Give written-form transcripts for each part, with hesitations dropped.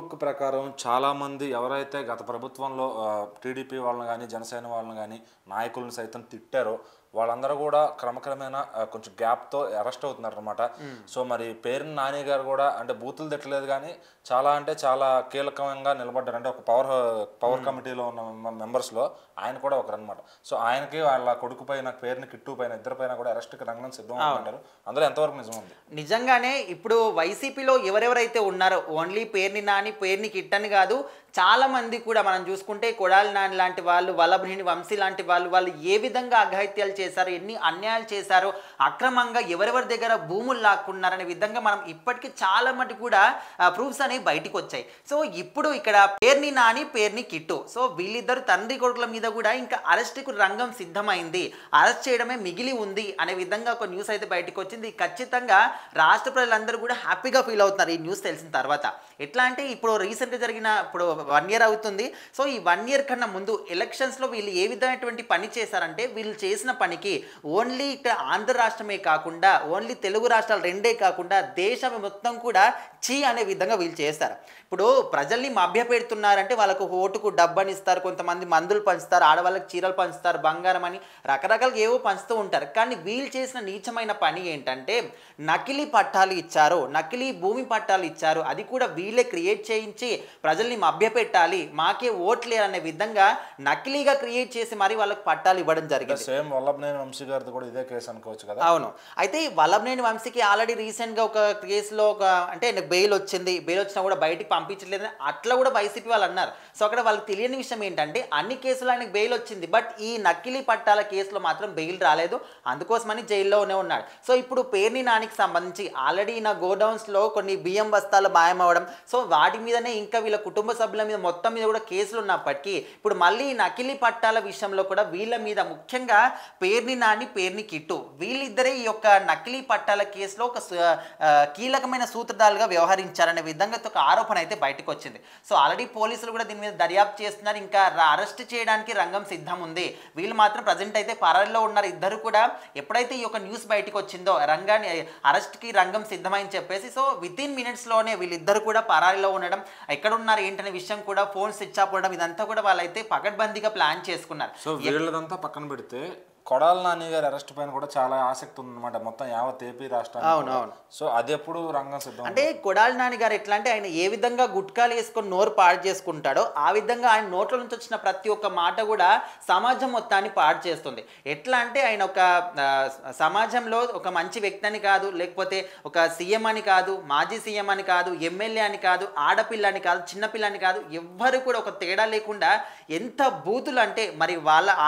Book ప్రకారం చాలామంది ఎవరైతే గత ప్రభుత్వంలో టీడీపీ వాళ్ళని గానీ, జనసేన వాళ్ళని గానీ, నాయకులను సైతం తిట్టారో వాళ్ళందరూ కూడా క్రమక్రమేణా కొంచెం గ్యాప్‌తో అరెస్ట్ అవుతున్నారనమాట. సో, మరి పేర్ని నాని గారు గూడా అంటే బూతులు తిట్టలేదు గానీ, చాలా అంటే చాలా కీలకంగా నిలబడ్డారు. అంటే ఒక పవర్ కమిటీలో ఉన్న మెంబర్స్‌లో ఆయన కూడా ఒకరనమాట. సో, ఆయనకి వాళ్ళ కొడుకు పైన, పేరుని కిట్టు పైన ఇద్దరి పైన కూడా అరెస్ట్‌కి రంగం సిద్ధం అవుతుంటారు. అందులో ఎంతవరకు నిజం ఉంది? నిజంగానే ఇప్పుడు వైసీపీలో ఎవరెవరైతే ఉన్నారో ఓన్లీ పేర్ని నాని, పేర్ని కిట్ అని కాదు, చాలా మంది కూడా మనం చూసుకుంటే కొడాలి నాని లాంటి వాళ్ళు, వల్లభనేని వంశీ లాంటి వాళ్ళు ఏ విధంగా అఘాయిత్యాలు చేశారు, ఎన్ని అన్యాయాలు చేశారో, అక్రమంగా ఎవరెవరి దగ్గర భూములు లాక్కున్నారనే విధంగా మనం ఇప్పటికీ చాలా మటుకు కూడా ప్రూఫ్స్ అనేవి బయటకు వచ్చాయి. సో ఇప్పుడు ఇక్కడ పేర్ని నాని, పేర్ని కిట్టు, సో వీళ్ళిద్దరు తండ్రి కొడుకుల మీద కూడా ఇంకా అరెస్ట్కు రంగం సిద్ధమైంది, అరెస్ట్ చేయడమే మిగిలి ఉంది అనే విధంగా ఒక న్యూస్ అయితే బయటకు వచ్చింది. ఖచ్చితంగా రాష్ట్ర ప్రజలందరూ కూడా హ్యాపీగా ఫీల్ అవుతున్నారు ఈ న్యూస్ తెలిసిన తర్వాత. ఎట్లా అంటే ఇప్పుడు రీసెంట్గా జరిగిన 1 ఇయర్ అవుతుంది. సో ఈ 1 ఇయర్ కన్నా ముందు ఎలక్షన్స్లో వీళ్ళు ఏ విధమైనటువంటి పని చేశారంటే, వీళ్ళు చేసిన పనికి ఓన్లీ ఇక్కడ ఆంధ్ర రాష్ట్రమే కాకుండా, ఓన్లీ తెలుగు రాష్ట్రాలు రెండే కాకుండా దేశం మొత్తం కూడా చీ అనే విధంగా వీళ్ళు చేస్తారు. ఇప్పుడు ప్రజల్ని మభ్యపెడుతున్నారంటే వాళ్ళకు ఓటుకు డబ్బని ఇస్తారు, కొంతమంది మందులు పంచుతారు, ఆడవాళ్ళకి చీరలు పంచుతారు, బంగారం అని రకరకాలుగా ఏవో పంచుతూ ఉంటారు. కానీ వీళ్ళు చేసిన నీచమైన పని ఏంటంటే నకిలీ పట్టాలు ఇచ్చారు, నకిలీ భూమి పట్టాలు ఇచ్చారు, అది కూడా వీళ్ళే క్రియేట్ చేయించి ప్రజల్ని మభ్యపెట్టాలి, మాకే ఓట్లేరు అనే విధంగా నకిలీగా క్రియేట్ చేసి మరి వాళ్ళకి పట్టాలు ఇవ్వడం జరిగింది. సేమ్ వల్లభనేని వంశీ గారిది కూడా ఇదే కేసు అనుకోవచ్చు కదా. అవును. అయితే వల్లభనేని వంశీకి ఆల్రెడీ రీసెంట్గా ఒక కేసులో అంటే బెయిల్ వచ్చింది, బెయిల్ వచ్చినా కూడా బయటికి పంపించలేదని అట్లా కూడా వైసీపీ వాళ్ళు అన్నారు. సో అక్కడ వాళ్ళకి తెలియని విషయం ఏంటంటే అన్ని కేసులు ఆయనకు బెయిల్ వచ్చింది, బట్ ఈ నకిలీ పట్టాల కేసులో మాత్రం బెయిల్ రాలేదు, అందుకోసమని జైల్లోనే ఉన్నాడు. సో ఇప్పుడు పేర్ని నానికి సంబంధించి ఆల్రెడీ నా గోడౌన్స్లో కొన్ని బియ్యం బస్తాలు మాయమవడం, సో వాటి మీదనే ఇంకా వీళ్ళ కుటుంబ సభ్యుల మీద మొత్తం మీద కూడా కేసులు ఉన్నప్పటికీ ఇప్పుడు మళ్ళీ నకిలీ పట్టాల విషయంలో కూడా వీళ్ళ మీద ముఖ్యంగా పేర్ని నాని, పేర్ని కిట్టు వీళ్ళిద్దరే ఈ యొక్క నకిలీ పట్టాల కేసులో ఒక కీలకమైన సూత్రధారులుగా వ్యవహరించారనే విధంగా ఒక ఆరోపణ అయితే బయటకు వచ్చింది. సో ఆల్రెడీ పోలీసులు కూడా దీని మీద దర్యాప్తు చేస్తున్నారు, ఇంకా అరెస్ట్ చేయడానికి రంగం సిద్ధం ఉంది. వీళ్ళు మాత్రం ప్రజెంట్ అయితే పరారీలో ఉన్నారు ఇద్దరు కూడా. ఎప్పుడైతే ఈ యొక్క న్యూస్ బయటకు వచ్చిందో అరెస్ట్కి రంగం సిద్ధమని చెప్పేసి, సో వితిన్ మినిట్స్లోనే వీళ్ళిద్దరు కూడా పరారీలో ఉండడం, ఎక్కడ ఉన్నారు ఏంటనే విషయం కూడా, ఫోన్ స్విచ్ ఆఫ్ ఉండడం, ఇదంతా కూడా వాళ్ళైతే పకడ్బందీగా ప్లాన్ చేసుకున్నారు. సో వీళ్ళదంతా పక్కన పెడితే కొడాలి నాని గారి అరెస్ట్ పైన కూడా చాలా ఆసక్తి ఉందన్నమాట మొత్తం యావత్ ఏపీ రాష్ట్రానికి. అవునవును. సో అది ఎప్పుడు రంగం సిద్ధం అంటే కొడాలి నాని గారు ఎట్లా అంటే ఆయన ఏ విధంగా గుట్కాలు వేసుకొని నోరు పాడు చేసుకుంటాడో ఆ విధంగా ఆయన నోట్ల నుంచి వచ్చిన ప్రతి ఒక్క మాట కూడా సమాజం మొత్తాన్ని పాడు చేస్తుంది. ఎట్లా అంటే ఆయన ఒక సమాజంలో ఒక మంచి వ్యక్తి అని కాదు, లేకపోతే ఒక సీఎం అని కాదు, మాజీ సీఎం అని కాదు, ఎమ్మెల్యే అని కాదు, ఆడపిల్ల అని కాదు, చిన్నపిల్ల అని కాదు, ఎవ్వరు కూడా ఒక తేడా లేకుండా ఎంత బూతులు అంటే మరి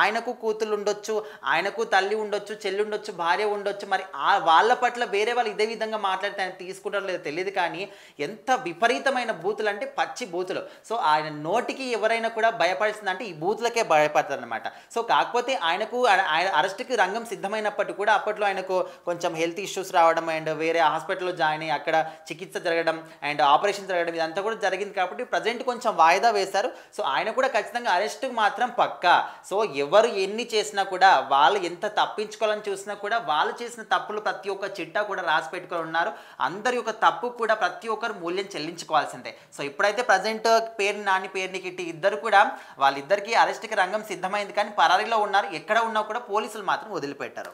ఆయనకు కూతుళ్ళు ఉండొచ్చు, ఆయనకు తల్లి ఉండొచ్చు, చెల్లి ఉండొచ్చు, భార్య ఉండొచ్చు, మరి వాళ్ళ పట్ల వేరే వాళ్ళు ఇదే విధంగా మాట్లాడితే ఆయన తీసుకుంటారో లేదో తెలియదు, కానీ ఎంత విపరీతమైన బూతులు అంటే పచ్చి బూతులు. సో ఆయన నోటికి ఎవరైనా కూడా భయపడుతుందంటే ఈ బూతులకే భయపడతారు అనమాట. సో కాకపోతే ఆయన అరెస్ట్కి రంగం సిద్ధమైనప్పటికీ కూడా అప్పట్లో ఆయనకు కొంచెం హెల్త్ ఇష్యూస్ రావడం అండ్ వేరే హాస్పిటల్లో జాయిన్ అయ్యి అక్కడ చికిత్స జరగడం అండ్ ఆపరేషన్ జరగడం ఇదంతా కూడా జరిగింది కాబట్టి ప్రజెంట్ కొంచెం వాయిదా వేశారు. సో ఆయన కూడా ఖచ్చితంగా అరెస్ట్కి మాత్రం పక్కా. సో ఎవరు ఎన్ని చేసినా కూడా వాళ్ళు ఎంత తప్పించుకోవాలని చూసినా కూడా వాళ్ళు చేసిన తప్పులు ప్రతి ఒక్క చిట్టా కూడా రాసి పెట్టుకొని ఉన్నారు. అందరి యొక్క తప్పు కూడా ప్రతి ఒక్కరు మూల్యం చెల్లించుకోవాల్సిందే. సో ఇప్పుడైతే ప్రజెంట్ పేర్ని నాని, పేర్ని కిట్టి ఇద్దరు కూడా వాళ్ళిద్దరికీ అరెస్ట్కి రంగం సిద్ధమైంది, కానీ పరారీలో ఉన్నారు. ఎక్కడ ఉన్నా కూడా పోలీసులు మాత్రం వదిలిపెట్టారు.